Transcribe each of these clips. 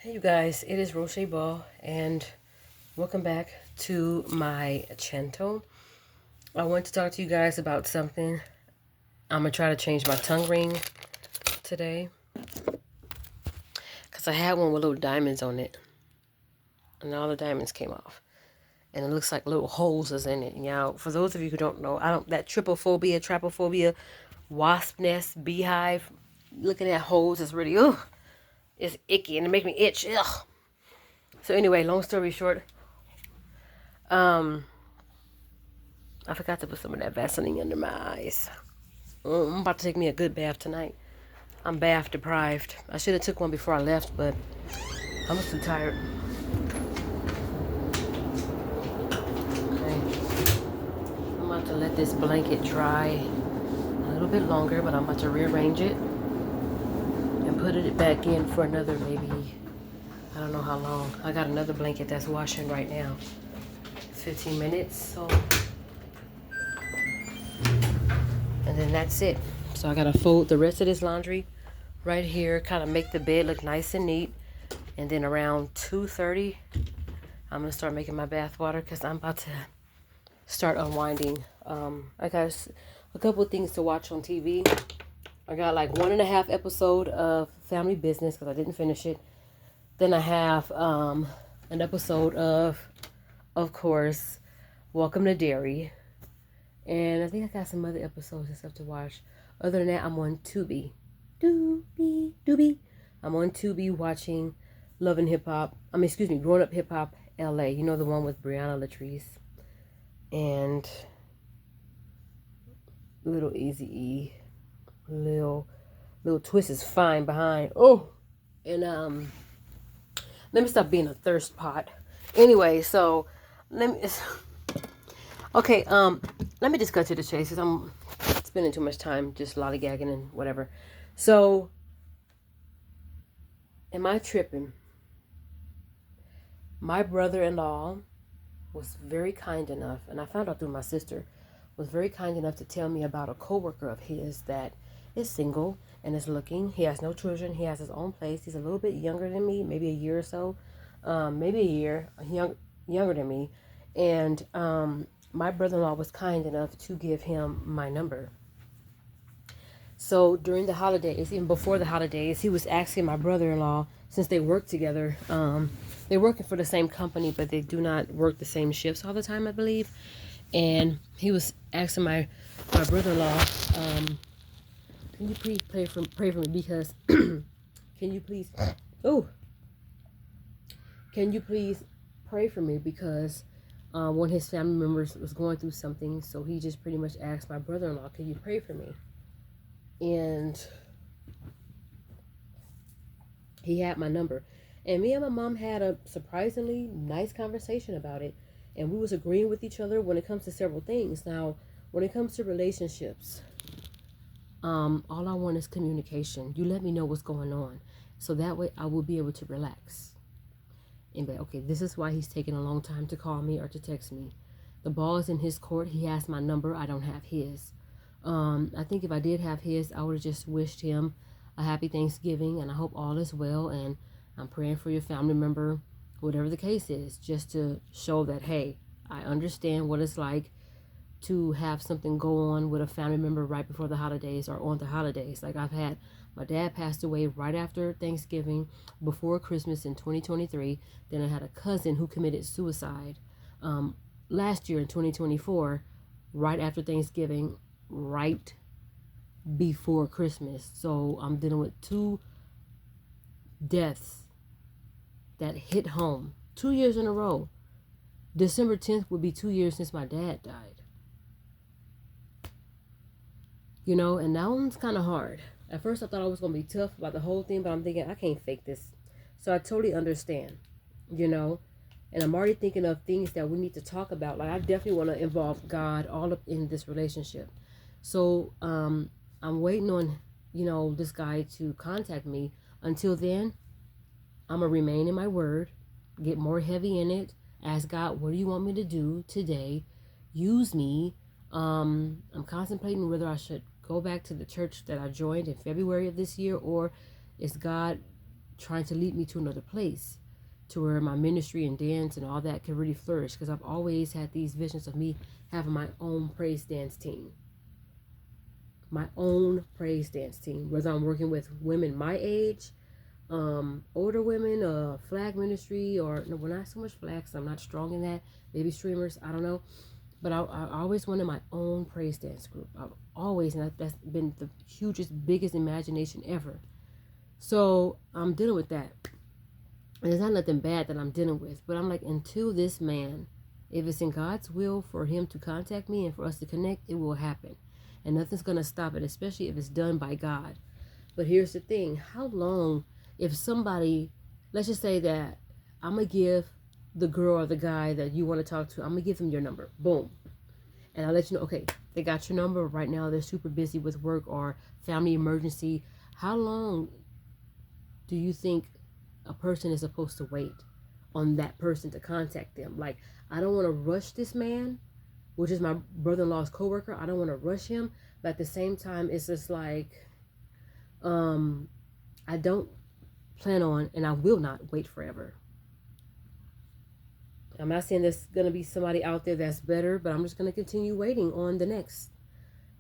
Hey you guys, it is Roche Ball and welcome back to my channel. I want to talk to you guys about something. I'm going to try to change my tongue ring today because I had one with little diamonds on it and all the diamonds came off. And it looks like little holes is in it. Now, for those of you who don't know, that trypophobia, wasp nest, beehive, looking at holes is really, it's icky and it makes me itch. Ugh. So anyway, long story short, um, I forgot to put some of that Vaseline under my eyes. I'm about to take me a good bath tonight. I'm bath deprived. I should have took one before I left, but I'm just too tired. Okay. I'm about to let this blanket dry a little bit longer, but I'm about to rearrange it and put it back in for another maybe, I don't know how long. I got another blanket that's washing right now. 15 minutes, so. And then that's it. So I gotta fold the rest of this laundry right here, kind of make the bed look nice and neat. And then around 2:30, I'm gonna start making my bath water because I'm about to start unwinding. I got a couple of things to watch on TV. I got like 1.5 episode of Family Business because I didn't finish it. Then I have an episode of course, Welcome to Derry. And I think I got some other episodes and stuff to watch. Other than that, I'm on Tubi. Doobie. I'm on Tubi watching Love and Hip Hop. Growing Up Hip Hop LA. You know, the one with Brianna Latrice and Little Easy Lil Twist is fine behind. Oh, and let me stop being a thirst pot. Anyway, so let me. Okay, let me just cut to the chase. 'Cause I'm spending too much time just lollygagging and whatever. So, am I tripping? My brother-in-law was very kind enough, and I found out through my sister, was very kind enough to tell me about a coworker of his that is single and is looking. He has no children. He has his own place. He's a little bit younger than me, maybe a year or so, maybe a year younger than me. And my brother-in-law was kind enough to give him my number. So during the holidays, even before the holidays, he was asking my brother-in-law, since they work together, they're working for the same company, but they do not work the same shifts all the time, I believe. And he was asking my brother-in-law, can you please pray for me because can you please oh can you please pray for me because one of his family members was going through something, so he just pretty much asked my brother-in-law, can you pray for me? And he had my number. And me and my mom had a surprisingly nice conversation about it. And we was agreeing with each other when it comes to several things. Now, when it comes to relationships, all I want is communication. You let me know what's going on. So that way I will be able to relax. And be like, okay, this is why he's taking a long time to call me or to text me. The ball is in his court. He has my number. I don't have his. I think if I did have his, I would have just wished him a happy Thanksgiving, and I hope all is well, and I'm praying for your family member, whatever the case is, just to show that, hey, I understand what it's like to have something go on with a family member right before the holidays or on the holidays. Like my dad passed away right after Thanksgiving, before Christmas in 2023. Then I had a cousin who committed suicide last year in 2024, right after Thanksgiving, right before Christmas. So I'm dealing with two deaths that hit home 2 years in a row. December 10th would be 2 years since my dad died. You know, and that one's kind of hard. At first I thought I was going to be tough about the whole thing, but I'm thinking I can't fake this. So I totally understand, you know. And I'm already thinking of things that we need to talk about. Like, I definitely want to involve God all up in this relationship. So I'm waiting on, this guy to contact me. Until then, I'm going to remain in my word, get more heavy in it, ask God, what do you want me to do today? Use me. I'm contemplating whether I should go back to the church that I joined in February of this year, or is God trying to lead me to another place, to where my ministry and dance and all that can really flourish. Because I've always had these visions of me having my own praise dance team. My own praise dance team. Whether I'm working with women my age, older women, flag ministry, or no, well, not so much flags. I'm not strong in that. Maybe streamers. I don't know. But I always wanted my own praise dance group. I've always, and that's been the hugest, biggest imagination ever. So I'm dealing with that. And it's not nothing bad that I'm dealing with. But I'm like, until this man, if it's in God's will for him to contact me and for us to connect, it will happen. And nothing's going to stop it, especially if it's done by God. But here's the thing. How long, if somebody, let's just say that I'm going to give the girl or the guy that you want to talk to, I'm going to give them your number. Boom. And I'll let you know, okay, they got your number. Right now they're super busy with work or family emergency. How long do you think a person is supposed to wait on that person to contact them? Like, I don't want to rush this man, which is my brother-in-law's coworker. I don't want to rush him. But at the same time, it's just like, I don't plan on, and I will not wait forever. I'm not saying there's going to be somebody out there that's better, but I'm just going to continue waiting on the next.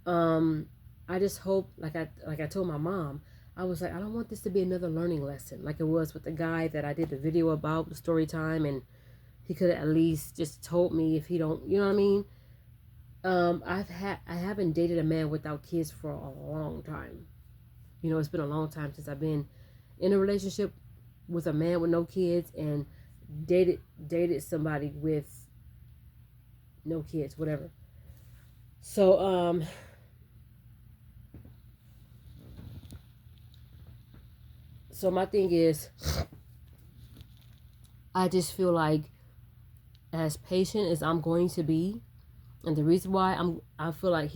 I just hope, like I told my mom, I was like, I don't want this to be another learning lesson like it was with the guy that I did the video about, the story time, and he could have at least just told me if he don't, you know what I mean? I haven't dated a man without kids for a long time. You know, it's been a long time since I've been in a relationship with a man with no kids, and dated somebody with no kids, whatever. So so my thing is, I just feel like, as patient as I'm going to be, and the reason why I feel like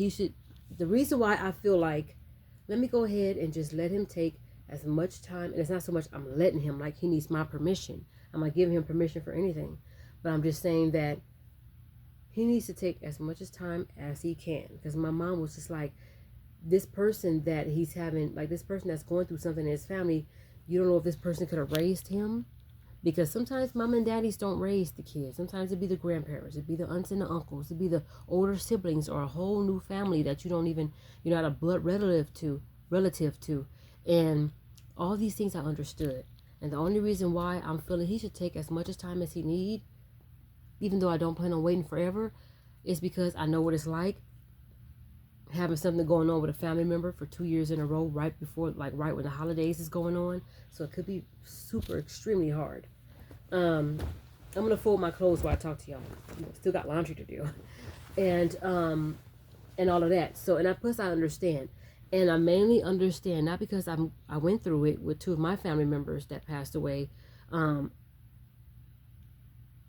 let me go ahead and just let him take as much time. And it's not so much I'm letting him, like he needs my permission. I'm not giving him permission for anything. But I'm just saying that he needs to take as much time as he can. Because my mom was just like, this person that he's having, like this person that's going through something in his family, you don't know if this person could have raised him. Because sometimes mom and daddies don't raise the kids. Sometimes it'd be the grandparents, it'd be the aunts and the uncles, it'd be the older siblings, or a whole new family that you're not a blood relative to. And all these things I understood. And the only reason why I'm feeling he should take as much time as he need, even though I don't plan on waiting forever, is because I know what it's like having something going on with a family member for 2 years in a row, right when the holidays is going on. So it could be super extremely hard. I'm gonna fold my clothes while I talk to y'all. Still got laundry to do, and all of that. So, and plus I understand. And I mainly understand, not because I went through it with two of my family members that passed away,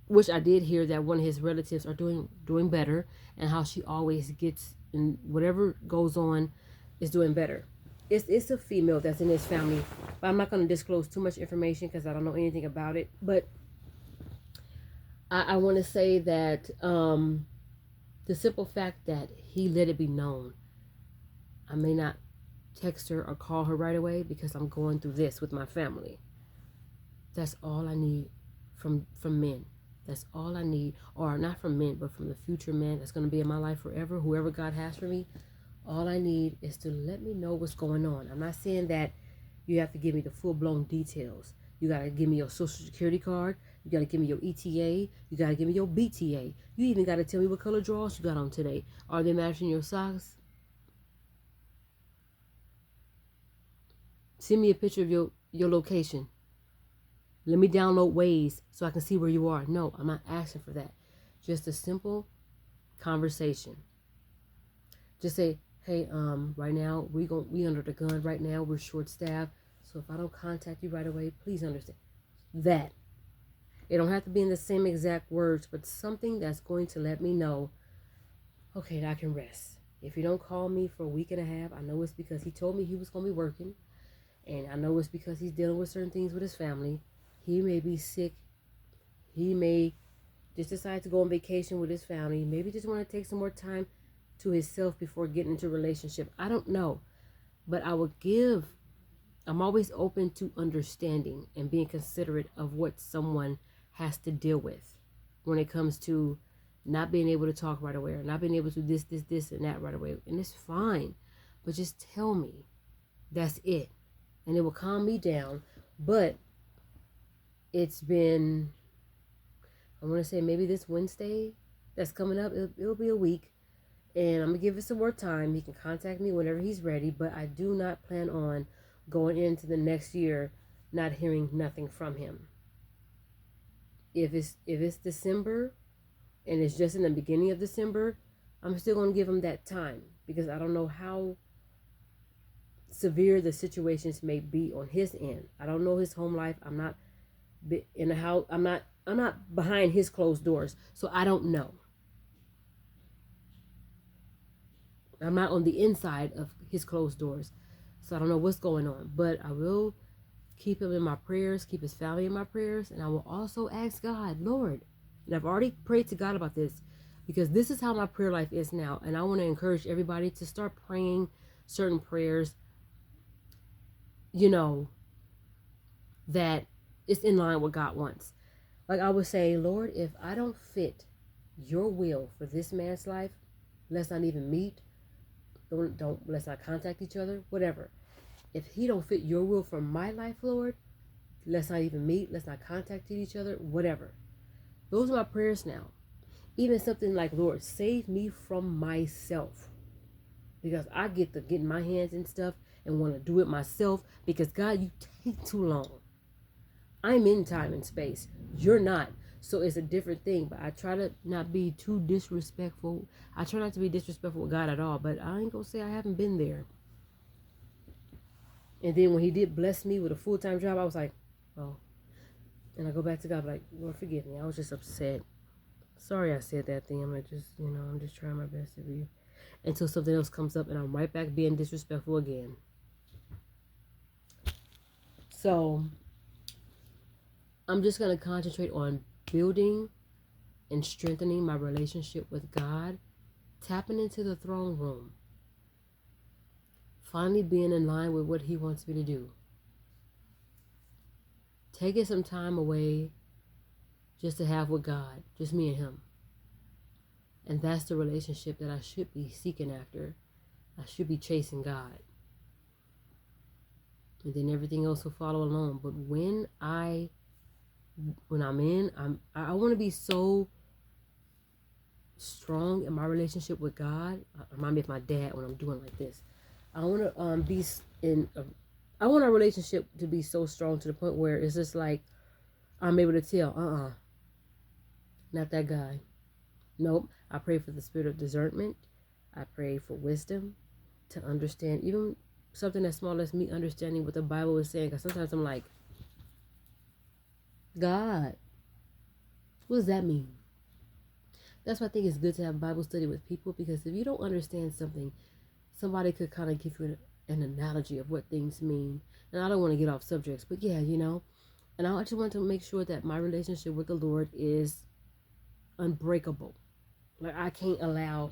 which I did hear that one of his relatives are doing better, and how she always gets, in whatever goes on, is doing better. It's a female that's in his family, but I'm not going to disclose too much information because I don't know anything about it. But I want to say that the simple fact that he let it be known, I may not text her or call her right away because I'm going through this with my family. That's all I need from men. That's all I need. Or not from men, but from the future man that's going to be in my life forever, whoever God has for me. All I need is to let me know what's going on. I'm not saying that you have to give me the full-blown details. You got to give me your social security card. You got to give me your ETA. You got to give me your BTA. You even got to tell me what color drawers you got on today. Are they matching your socks? Send me a picture of your location. Let me download Waze so I can see where you are. No, I'm not asking for that. Just a simple conversation. Just say, hey, right now we under the gun right now. We're short staffed. So if I don't contact you right away, please understand that. It don't have to be in the same exact words, but something that's going to let me know, okay, I can rest. If you don't call me for a week and a half, I know it's because he told me he was going to be working. And I know it's because he's dealing with certain things with his family. He may be sick. He may just decide to go on vacation with his family. Maybe just want to take some more time to himself before getting into a relationship. I don't know. But I would give I'm always open to understanding and being considerate of what someone has to deal with when it comes to not being able to talk right away or not being able to do this, and that right away. And it's fine. But just tell me. That's it. And it will calm me down. But it's been, I want to say maybe this Wednesday that's coming up. It'll be a week. And I'm going to give it some more time. He can contact me whenever he's ready. But I do not plan on going into the next year not hearing nothing from him. If it's December and it's just in the beginning of December, I'm still going to give him that time, because I don't know how severe the situations may be on his end. I don't know his home life. I'm not in the house. I'm not behind his closed doors, so I don't know. I'm not on the inside of his closed doors, so I don't know what's going on. But I will keep him in my prayers, keep his family in my prayers, and I will also ask God, Lord, and I've already prayed to God about this, because this is how my prayer life is now, and I want to encourage everybody to start praying certain prayers, that it's in line with God wants. Like I would say, Lord, if I don't fit your will for this man's life, let's not even meet, let's not contact each other, whatever. If he don't fit your will for my life, Lord, let's not even meet, let's not contact each other, whatever. Those are my prayers now. Even something like, Lord, save me from myself. Because I get to get my hands in stuff and want to do it myself, because God, you take too long. I'm in time and space. You're not. So it's a different thing. But I try to not be too disrespectful. I try not to be disrespectful with God at all. But I ain't going to say I haven't been there. And then when he did bless me with a full-time job, I was like, oh. And I go back to God, like, Lord, forgive me. I was just upset. Sorry I said that thing. I'm just trying my best to be. Until something else comes up and I'm right back being disrespectful again. So I'm just going to concentrate on building and strengthening my relationship with God, tapping into the throne room, finally being in line with what he wants me to do, taking some time away just to have with God, just me and him. And that's the relationship that I should be seeking after. I should be chasing God. And then everything else will follow along. But when I want to be so strong in my relationship with God. Remind me of my dad when I'm doing like this. I want to I want our relationship to be so strong to the point where it's just like I'm able to tell, not that guy. Nope. I pray for the spirit of discernment. I pray for wisdom to understand even something as small as me understanding what the Bible is saying. Because sometimes I'm like, God, what does that mean? That's why I think it's good to have Bible study with people, because if you don't understand something, somebody could kind of give you an analogy of what things mean. And I don't want to get off subjects, but yeah, and I just want to make sure that my relationship with the Lord is unbreakable. Like, I can't allow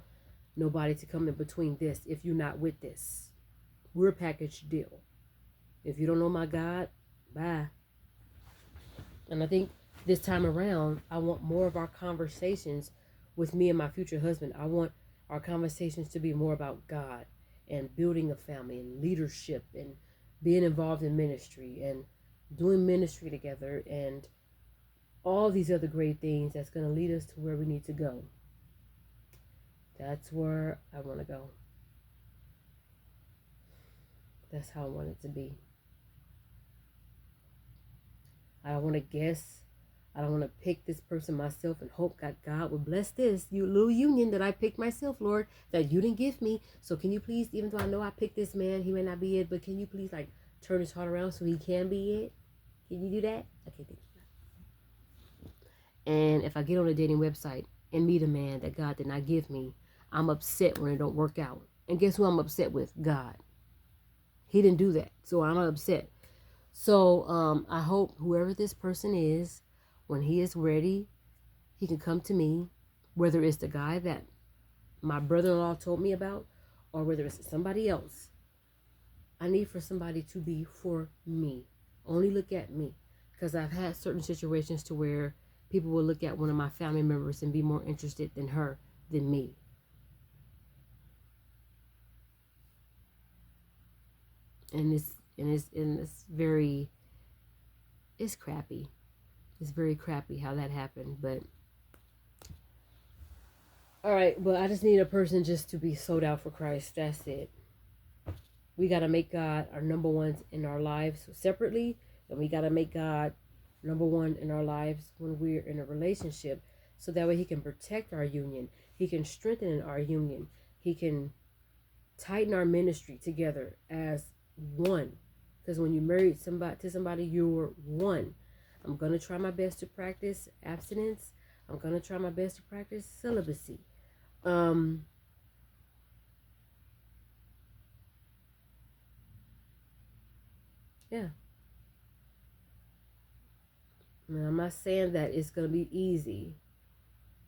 nobody to come in between this if you're not with this. We're a package deal. If you don't know my God, bye. And I think this time around, I want more of our conversations with me and my future husband. I want our conversations to be more about God and building a family and leadership and being involved in ministry and doing ministry together and all these other great things that's going to lead us to where we need to go. That's where I want to go. That's how I want it to be. I don't want to guess. I don't want to pick this person myself and hope that God will bless this little union that I picked myself, Lord, that you didn't give me. So can you please, even though I know I picked this man, he may not be it, but can you please turn his heart around so he can be it? Can you do that? Okay, thank you. And if I get on a dating website and meet a man that God did not give me, I'm upset when it don't work out. And guess who I'm upset with? God. He didn't do that. So I'm upset. So I hope whoever this person is, when he is ready, he can come to me, whether it's the guy that my brother-in-law told me about or whether it's somebody else. I need for somebody to be for me. Only look at me. Because I've had certain situations to where people will look at one of my family members and be more interested in her than me. And it's very, it's crappy. It's very crappy how that happened. But all right, but I just need a person just to be sold out for Christ. That's it. We got to make God our number one in our lives separately, and we got to make God number one in our lives when we're in a relationship, so that way he can protect our union. He can strengthen our union. He can tighten our ministry together as one. Because when you marry somebody, you're one. I'm going to try my best to practice abstinence. I'm going to try my best to practice celibacy. Yeah. Now, I'm not saying that it's going to be easy,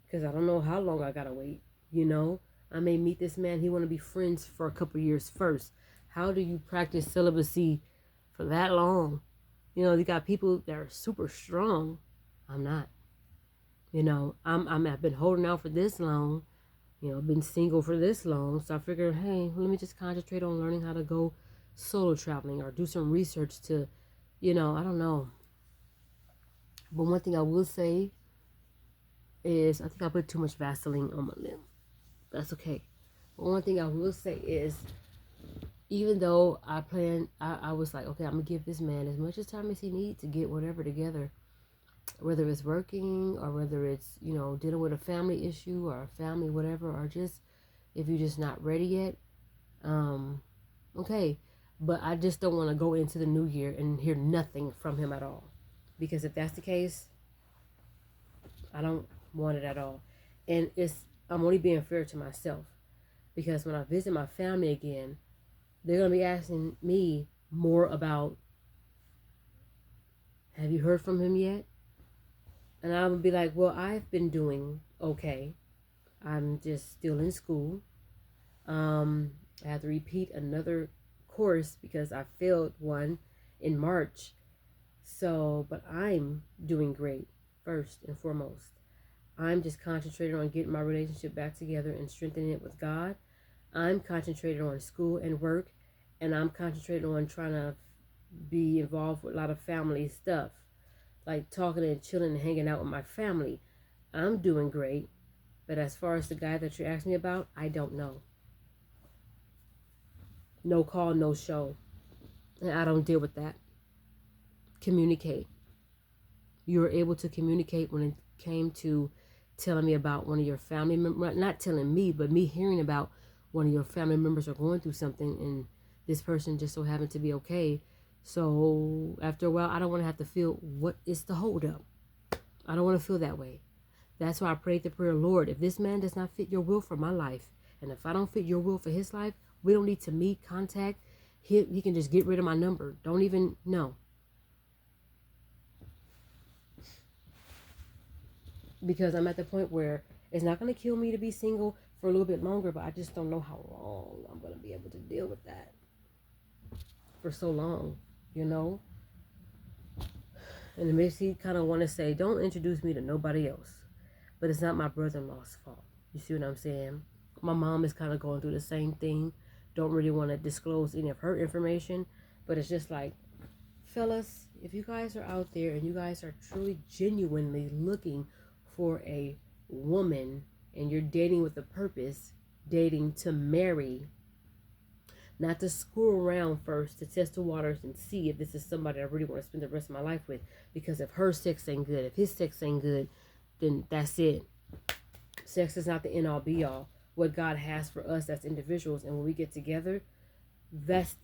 because I don't know how long I got to wait. You know, I may meet this man. He want to be friends for a couple years first. How do you practice celibacy for that long? You know, you got people that are super strong. I'm not. You know, I've been holding out for this long. You know, been single for this long. So I figured, hey, let me just concentrate on learning how to go solo traveling or do some research to, I don't know. But one thing I will say is I think I put too much Vaseline on my lip. That's okay. But one thing I will say is, even though I was like, okay, I'm going to give this man as much time as he needs to get whatever together, whether it's working or whether it's, dealing with a family issue or a family whatever, or just if you're just not ready yet, okay. But I just don't want to go into the new year and hear nothing from him at all. Because if that's the case, I don't want it at all. And I'm only being fair to myself. Because when I visit my family again, they're going to be asking me more about, have you heard from him yet? And I'm going to be like, well, I've been doing okay. I'm just still in school. I have to repeat another course because I failed one in March. So, but I'm doing great, first and foremost. I'm just concentrated on getting my relationship back together and strengthening it with God. I'm concentrated on school and work, and I'm concentrated on trying to be involved with a lot of family stuff, like talking and chilling and hanging out with my family. I'm doing great, but as far as the guy that you asked me about, I don't know. No call, no show. And I don't deal with that. Communicate. You were able to communicate when it came to telling me about one of your family members, not telling me, but me hearing about one of your family members are going through something, and this person just so happened to be okay. So after a while, I don't want to have to feel what is the holdup. I don't want to feel that way. That's why I prayed the prayer, Lord, if this man does not fit your will for my life, and if I don't fit your will for his life, we don't need to meet, contact. He can just get rid of my number. Don't even know. Because I'm at the point where it's not going to kill me to be single for a little bit longer, but I just don't know how long I'm going to be able to deal with that for so long, And it makes me kind of want to say, don't introduce me to nobody else. But it's not my brother-in-law's fault. You see what I'm saying? My mom is kind of going through the same thing. Don't really want to disclose any of her information. But it's just like, fellas, if you guys are out there and you guys are truly, genuinely looking for a woman and you're dating with a purpose, dating to marry, not to screw around first to test the waters and see if this is somebody I really want to spend the rest of my life with. Because if her sex ain't good, if his sex ain't good, then that's it. Sex is not the end all be all. What God has for us as individuals, and when we get together, that's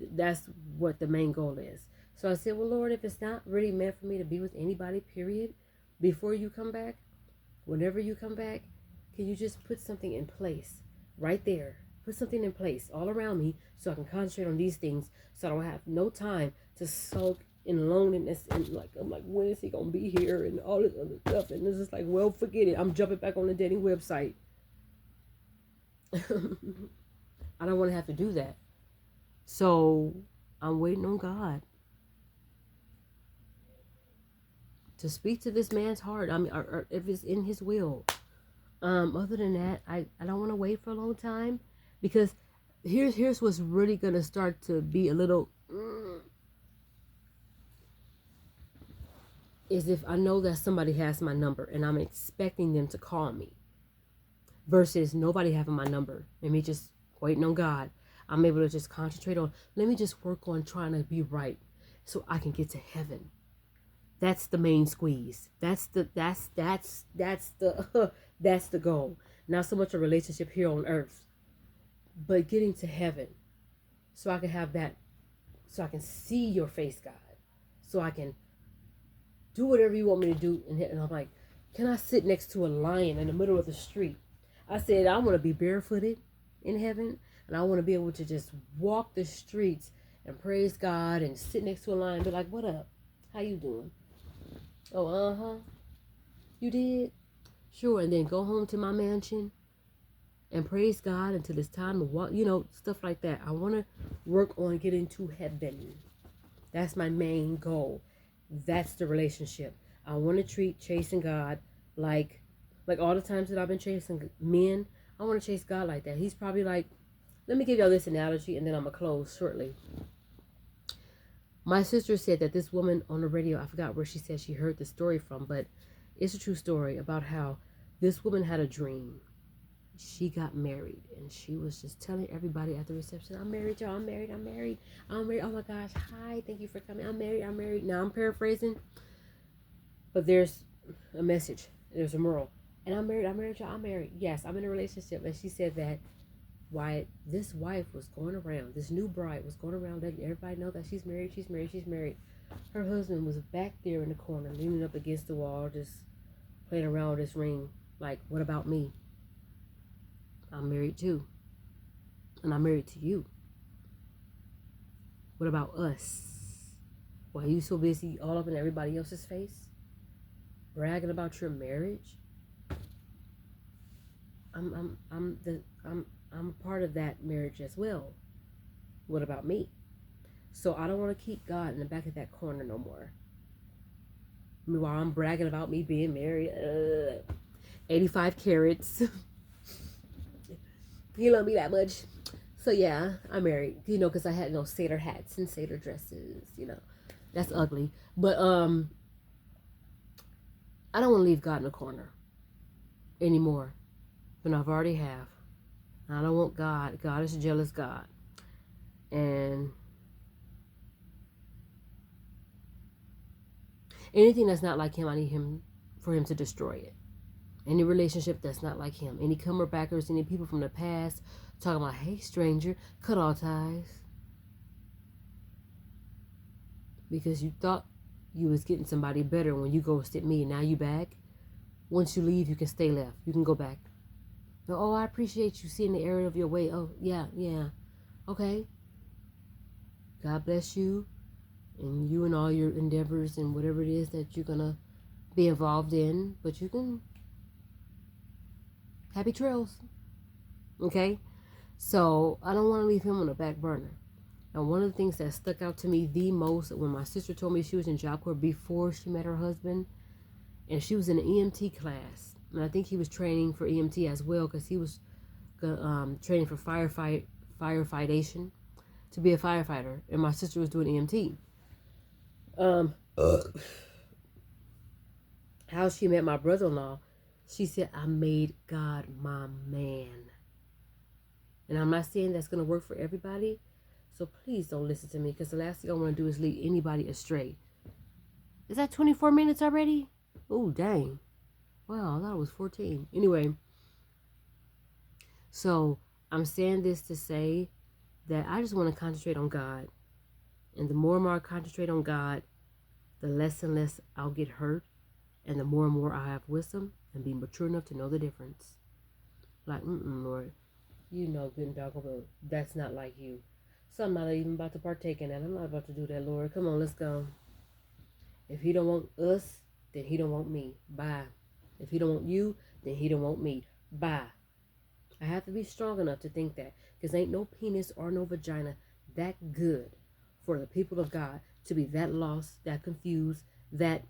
what the main goal is. So I said, well, Lord, if it's not really meant for me to be with anybody, period, before you come back, whenever you come back, can you just put something in place right there? Put something in place all around me so I can concentrate on these things, so I don't have no time to sulk in loneliness and I'm like, when is he gonna be here and all this other stuff? And it's just like, well, forget it. I'm jumping back on the dating website. I don't want to have to do that. So I'm waiting on God to speak to this man's heart. I mean, or if it's in his will. Other than that, I don't want to wait for a long time, because here's what's really gonna start to be a little is if I know that somebody has my number and I'm expecting them to call me, versus nobody having my number and me just waiting on God. I'm able to just concentrate on, let me just work on trying to be right so I can get to heaven. That's the main squeeze. That's the that's the goal. Not so much a relationship here on earth, but getting to heaven, so I can have that, so I can see your face, God, so I can do whatever you want me to do. And I'm like, can I sit next to a lion in the middle of the street? I said, I want to be barefooted in heaven, and I want to be able to just walk the streets and praise God and sit next to a lion and be like, what up? How you doing? Oh, uh-huh. You did? Sure. And then go home to my mansion and praise God until it's time to walk, stuff like that. I want to work on getting to heaven. That's my main goal. That's the relationship. I want to treat chasing God like all the times that I've been chasing men, I want to chase God like that. He's probably like, let me give y'all this analogy and then I'm going to close shortly. My sister said that this woman on the radio, I forgot where she said she heard the story from, but it's a true story about how this woman had a dream. She got married and she was just telling everybody at the reception, I'm married, y'all, I'm married. Oh my gosh, hi, thank you for coming. I'm married. Now I'm paraphrasing, but there's a message, there's a moral. And I'm married, y'all, I'm married. Yes, I'm in a relationship. And she said that why this wife was going around, this new bride was going around letting everybody know that she's married. Her husband was back there in the corner, leaning up against the wall, just playing around with this ring. Like, what about me? I'm married too. And I'm married to you. What about us? Why are you so busy all up in everybody else's face? Bragging about your marriage? I'm part of that marriage as well. What about me? So I don't want to keep God in the back of that corner no more. While I'm bragging about me being married, 85 carats. You love me that much. So yeah, I'm married, because I had satyr hats and satyr dresses, that's ugly. But I don't want to leave God in a corner anymore than I've already have. I don't want God. God is a jealous God. And anything that's not like him, I need him for him to destroy it. Any relationship that's not like him. Any comebackers, any people from the past talking about, hey, stranger, cut all ties. Because you thought you was getting somebody better when you ghosted me, and now you back. Once you leave, you can stay left. You can go back. Oh, I appreciate you seeing the error of your way. Oh, yeah. Okay. God bless you and you and all your endeavors and whatever it is that you're going to be involved in. But you can... Happy trails. Okay? So, I don't want to leave him on the back burner. And one of the things that stuck out to me the most when my sister told me she was in Job Corps before she met her husband, and she was in an EMT class. And I think he was training for EMT as well, because he was training for firefightation, to be a firefighter. And my sister was doing EMT. How she met my brother-in-law, she said, I made God my man. And I'm not saying that's going to work for everybody. So please don't listen to me, because the last thing I want to do is lead anybody astray. Is that 24 minutes already? Oh, dang. Wow, I thought it was 14. Anyway, so I'm saying this to say that I just want to concentrate on God. And the more and more I concentrate on God, the less and less I'll get hurt. And the more and more I have wisdom and be mature enough to know the difference. Like, Lord, you know good and doggone well, that's not like you. So I'm not even about to partake in that. I'm not about to do that, Lord. Come on, let's go. If he don't want us, then he don't want me. Bye. If he don't want you, then he don't want me. Bye. I have to be strong enough to think that. Because ain't no penis or no vagina that good for the people of God to be that lost, that confused, that,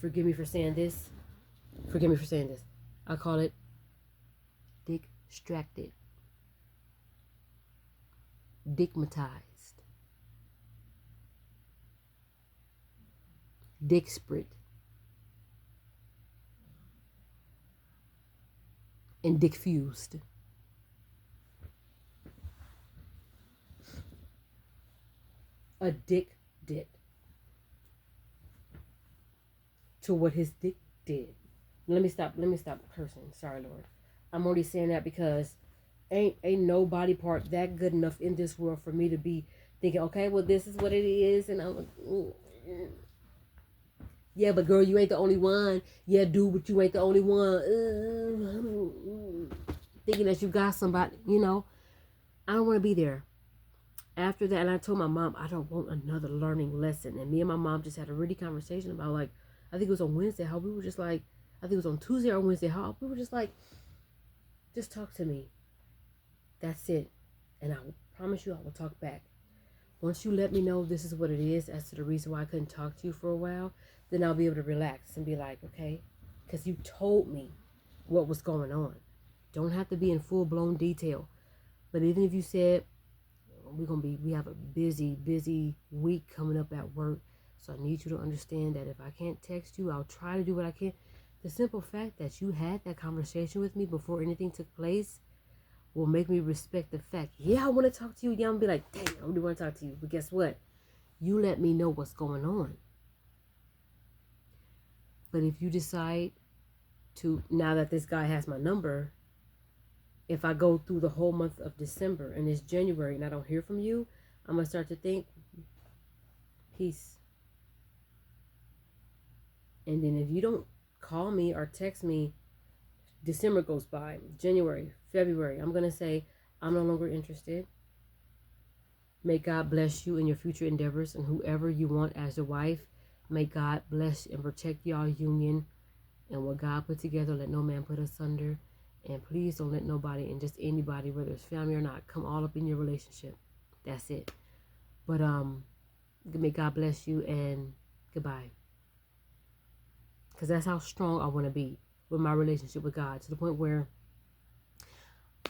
forgive me for saying this, forgive me for saying this, I call it distracted, digmatized, disparate, and diffused. Addicted to what his dick did. Let me stop cursing. Sorry, Lord. I'm already saying that because ain't no body part that good enough in this world for me to be thinking, okay, well, this is what it is, and I'm like, yeah, but girl, you ain't the only one. Yeah, dude, but you ain't the only one. Thinking that you got somebody, I don't want to be there. After that, and I told my mom, I don't want another learning lesson. And me and my mom just had a really conversation about, like, I think it was on Wednesday, how we were just like, I think it was on Tuesday or Wednesday, how we were just like, just talk to me. That's it. And I promise you I will talk back. Once you let me know this is what it is as to the reason why I couldn't talk to you for a while, then I'll be able to relax and be like, okay, because you told me what was going on. Don't have to be in full-blown detail. But even if you said, we have a busy week coming up at work, so I need you to understand that if I can't text you, I'll try to do what I can. The simple fact that you had that conversation with me before anything took place will make me respect the fact, yeah, I want to talk to you. Yeah, I'm going to be like, dang, I really want to talk to you. But guess what? You let me know what's going on. But if you decide to, now that this guy has my number, if I go through the whole month of December and it's January and I don't hear from you, I'm going to start to think, peace. And then if you don't call me or text me, December goes by, January, February, I'm going to say, I'm no longer interested. May God bless you in your future endeavors, and whoever you want as your wife, may God bless and protect y'all union. And what God put together, let no man put asunder. And please don't let nobody, and just anybody, whether it's family or not, come all up in your relationship. That's it. But may God bless you, and goodbye. Because that's how strong I want to be with my relationship with God, to the point where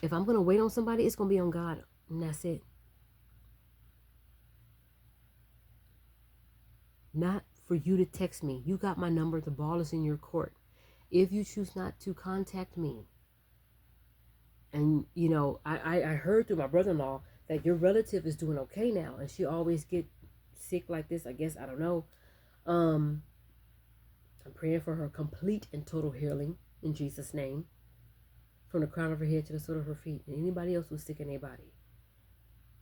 if I'm going to wait on somebody, it's going to be on God, and that's it. Not for you to text me. You got my number. The ball is in your court. If you choose not to contact me, and I heard through my brother-in-law that your relative is doing okay now, and she always get sick like this, I guess. I don't know. I'm praying for her complete and total healing in Jesus' name, from the crown of her head to the sole of her feet, and anybody else who's sick in their body.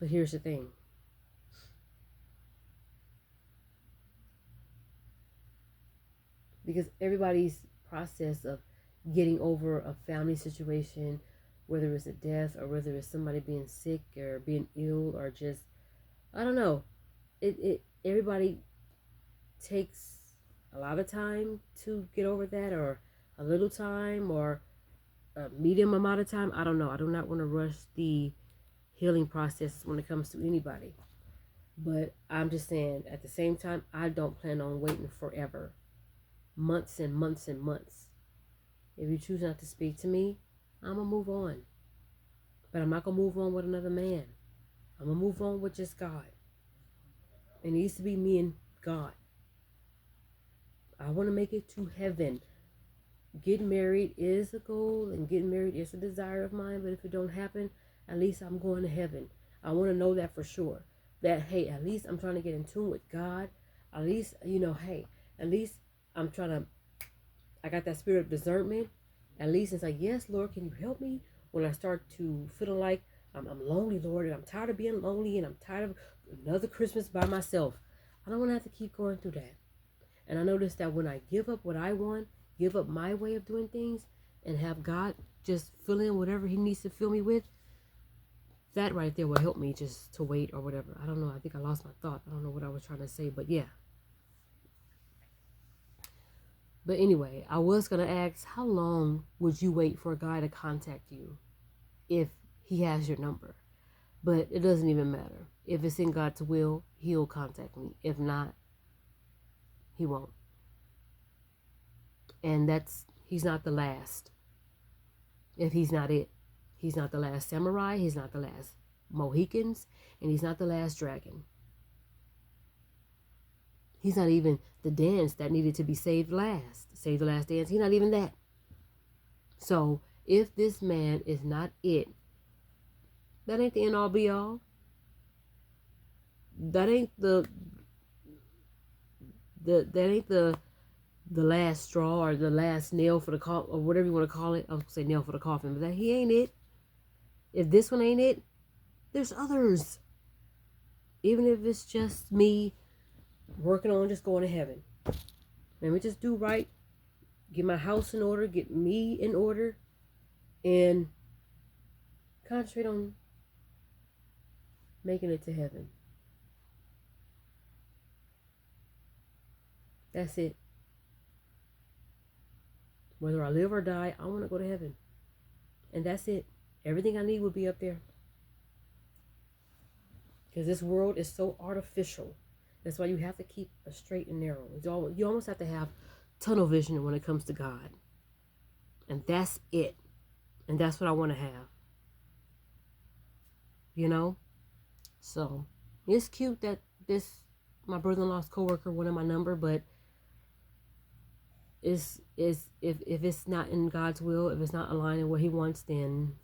But here's the thing. Because everybody's process of getting over a family situation, whether it's a death or whether it's somebody being sick or being ill or just, I don't know, everybody takes a lot of time to get over that, or a little time, or a medium amount of time. I don't know. I do not want to rush the healing process when it comes to anybody. But I'm just saying, at the same time, I don't plan on waiting forever. Months and months and months. If you choose not to speak to me, I'm going to move on. But I'm not going to move on with another man. I'm going to move on with just God. It needs to be me and God. I want to make it to heaven. Getting married is a goal, and getting married is a desire of mine. But if it don't happen, at least I'm going to heaven. I want to know that for sure. That, hey, at least I'm trying to get in tune with God. At least, hey, at least I got that spirit of discernment. At least it's like, yes, Lord, can you help me when I start to feel like I'm lonely, Lord, and I'm tired of being lonely, and I'm tired of another Christmas by myself. I don't want to have to keep going through that. And I noticed that when I give up what I want, give up my way of doing things, and have God just fill in whatever he needs to fill me with, that right there will help me just to wait or whatever. I don't know. I think I lost my thought. I don't know what I was trying to say, but yeah. But anyway, I was going to ask, how long would you wait for a guy to contact you if he has your number? But it doesn't even matter. If it's in God's will, he'll contact me. If not, he won't. And he's not the last. If he's not it. He's not the last samurai. He's not the last Mohicans. And he's not the last dragon. He's not even the dance that needed to be saved last. Save the last dance. He's not even that. So if this man is not it, that ain't the end all be all. That ain't the last straw or the last nail for the coffin or whatever you want to call it. I was gonna say nail for the coffin, but that he ain't it. If this one ain't it, there's others. Even if it's just me working on just going to heaven. Let me just do right, get my house in order, get me in order, and concentrate on making it to heaven. That's it. Whether I live or die, I want to go to heaven. And that's it. Everything I need will be up there. Because this world is so artificial. That's why you have to keep a straight and narrow. You almost have to have tunnel vision when it comes to God. And that's it. And that's what I want to have. You know? So, it's cute that my brother-in-law's coworker wanted my number, but if it's not in God's will, if it's not aligning what he wants, then